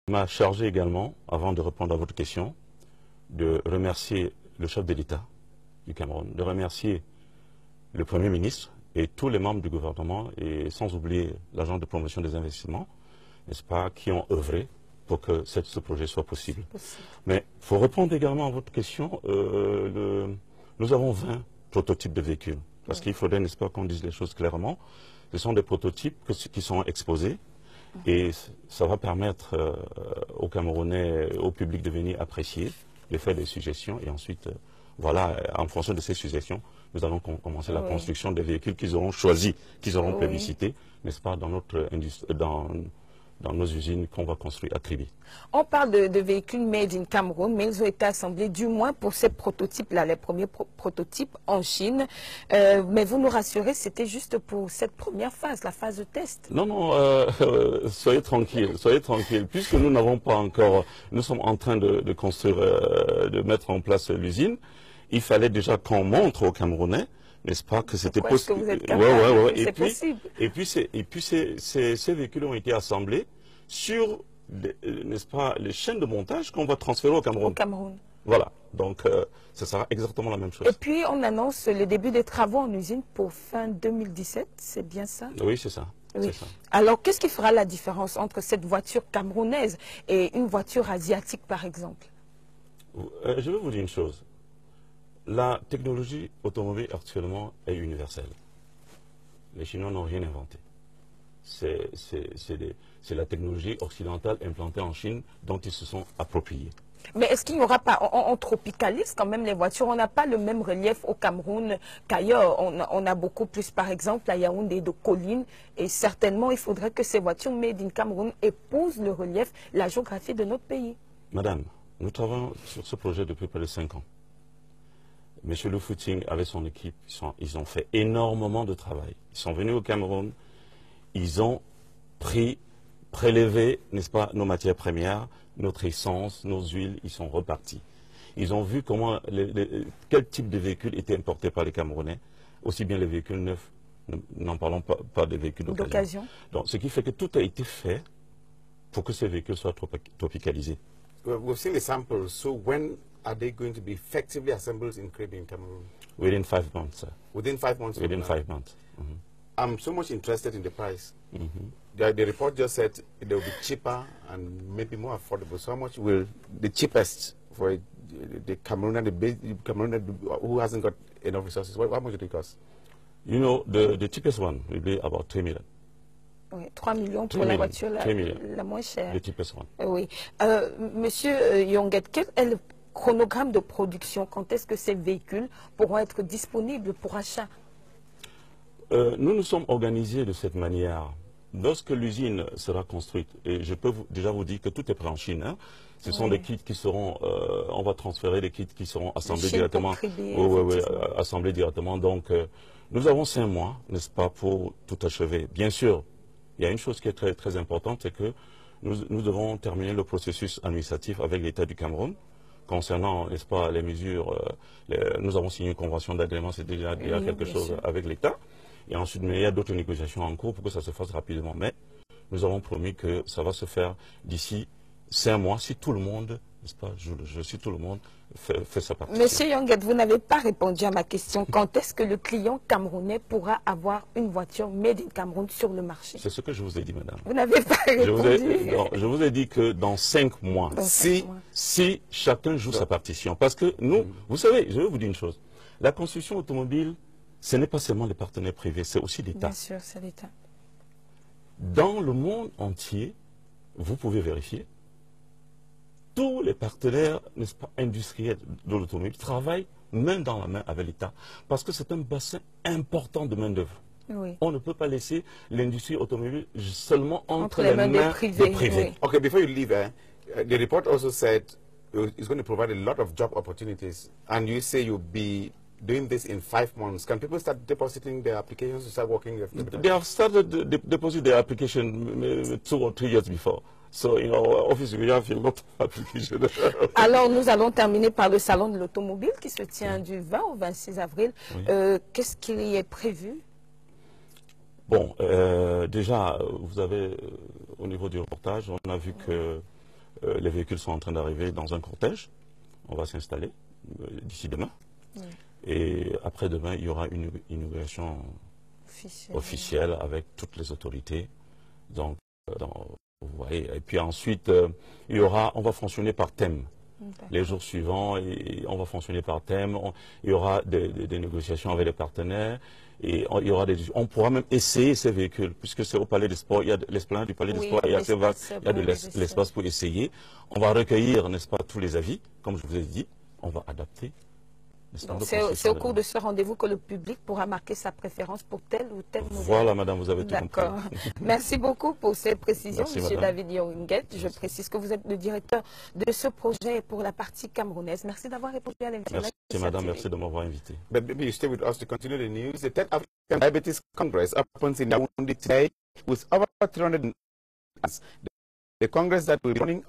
m'a chargé également, avant de répondre à votre question, de remercier le chef de l'État du Cameroun, de remercier le Premier ministre et tous les membres du gouvernement, et sans oublier l'agent de promotion des investissements, n'est-ce pas, qui ont œuvré pour que ce projet soit possible. Mais pour répondre également à votre question, nous avons 20 prototypes de véhicules. Parce qu'il faudrait, n'est-ce pas, qu'on dise les choses clairement. Ce sont des prototypes qui sont exposés et ça va permettre aux Camerounais, au public de venir apprécier, de faire des suggestions et ensuite, voilà, en fonction de ces suggestions, nous allons commencer la construction des véhicules qu'ils auront choisis, qu'ils auront plébiscités, n'est-ce pas, dans notre industrie, dans nos usines qu'on va construire à Kribi. On parle de véhicules made in Cameroun, mais ils ont été assemblés du moins pour ces prototypes-là, les premiers prototypes en Chine. Mais vous nous rassurez, c'était juste pour cette première phase, la phase de test. Non, non, soyez tranquille, puisque nous n'avons pas encore, nous sommes en train de construire, de mettre en place l'usine. Il fallait déjà qu'on montre aux Camerounais, n'est-ce pas, que c'était possible. C'est possible. Et puis ces véhicules ont été assemblés sur, n'est-ce pas, les chaînes de montage qu'on va transférer au Cameroun. Voilà, donc ce sera exactement la même chose. Et puis on annonce le début des travaux en usine pour fin 2017, c'est bien ça? Oui, c'est ça. Oui. Ça. Alors qu'est-ce qui fera la différence entre cette voiture camerounaise et une voiture asiatique par exemple? Je vais vous dire une chose. La technologie automobile actuellement est universelle. Les Chinois n'ont rien inventé. C'est la technologie occidentale implantée en Chine dont ils se sont appropriés. Mais est-ce qu'il n'y aura pas, on tropicalise quand même les voitures, on n'a pas le même relief au Cameroun qu'ailleurs, on a beaucoup plus par exemple à Yaoundé de collines et certainement il faudrait que ces voitures made in Cameroun épousent le relief, la géographie de notre pays. Madame, nous travaillons sur ce projet depuis près de 5 ans. Monsieur Le Footing, avec son équipe, ils ont fait énormément de travail. Ils sont venus au Cameroun, ils ont prélevé, n'est-ce pas, nos matières premières, notre essence, nos huiles, ils sont repartis. Ils ont vu comment, quel type de véhicules étaient importés par les Camerounais, aussi bien les véhicules neufs, n'en parlons pas des véhicules d'occasion. Donc, ce qui fait que tout a été fait pour que ces véhicules soient tropicalisés. We've seen the samples, so when are they going to be effectively assembled in Kribi in Cameroon? Within 5 months, sir. Within 5 months? Within 5 months. I'm so much interested in the price. The report just said it will be cheaper and maybe more affordable. So how much will the cheapest for the Cameroonian who hasn't got enough resources, how much do they cost? You know, the cheapest one will be about 3 million. Oui, 3 millions pour la voiture la moins chère. The cheapest one. Oui. Monsieur Yonguet, quel est le chronogramme de production? Quand est-ce que ces véhicules pourront être disponibles pour achat? Nous nous sommes organisés de cette manière. Lorsque l'usine sera construite, et je peux déjà vous dire que tout est prêt en Chine, hein, ce sont des kits qui seront, on va transférer des kits qui seront assemblés directement. Assemblés directement. Donc, nous avons 5 mois, n'est-ce pas, pour tout achever. Bien sûr, il y a une chose qui est très, très importante, c'est que nous devons terminer le processus administratif avec l'État du Cameroun. Concernant, n'est-ce pas, les mesures, nous avons signé une convention d'agrément, c'est déjà quelque chose avec l'État. Et ensuite, mais il y a d'autres négociations en cours pour que ça se fasse rapidement. Mais nous avons promis que ça va se faire d'ici 5 mois, si tout le monde, n'est-ce pas, si tout le monde fait sa partie. Monsieur Yonguet, vous n'avez pas répondu à ma question. Quand est-ce que le client camerounais pourra avoir une voiture made in Cameroun sur le marché? C'est ce que je vous ai dit, madame. Vous n'avez pas répondu. Je vous ai dit que dans 5 mois, si chacun joue sa partition. Parce que nous, vous savez, je vais vous dire une chose. La construction automobile, ce n'est pas seulement les partenaires privés, c'est aussi l'État. Bien sûr, c'est l'État. Dans le monde entier, vous pouvez vérifier, tous les partenaires, n'est-ce pas, industriels de l'automobile travaillent main dans la main avec l'État parce que c'est un bassin important de main-d'œuvre. Oui. On ne peut pas laisser l'industrie automobile seulement entre les mains des privés. Oui. Okay, before you leave, the report also said it's going to provide a lot of job opportunities, and you say you'll be doing this in 5 months. Can people start depositing their applications to start working? They have started deposit their application 2 or 3 years before. So, in our office, we have a lot of applications. Alors, nous allons terminer par le salon de l'automobile qui se tient du 20 au 26 avril. Qu'est-ce qui y est prévu? Bon, déjà, vous avez, au niveau du reportage, on a vu que Les véhicules sont en train d'arriver dans un cortège. On va s'installer d'ici demain. Et après-demain, il y aura une inauguration officielle avec toutes les autorités. Donc, vous voyez. Et puis ensuite, on va fonctionner par thème. Les jours suivants, on va fonctionner par thème. Il y aura des négociations avec les partenaires. Et on pourra même essayer ces véhicules, puisque c'est au Palais des Sports, il y a l'esplanade du Palais des Sports, il y a de l'espace pour essayer. On va recueillir, n'est-ce pas, tous les avis, comme je vous ai dit, on va adapter. C'est au cours de ce rendez-vous que le public pourra marquer sa préférence pour tel ou tel modèle. Voilà, madame, vous avez tout compris. D'accord. Merci beaucoup pour ces précisions, Merci, monsieur madame. David Yonguet. Je précise que vous êtes le directeur de ce projet pour la partie camerounaise. Merci d'avoir répondu à l'invitation. Merci, madame. Merci de m'avoir invité. But maybe you stay with us to continue the news. The 10th African Diabetes Congress opens in Yaoundé today with over 300. The Congress that will be running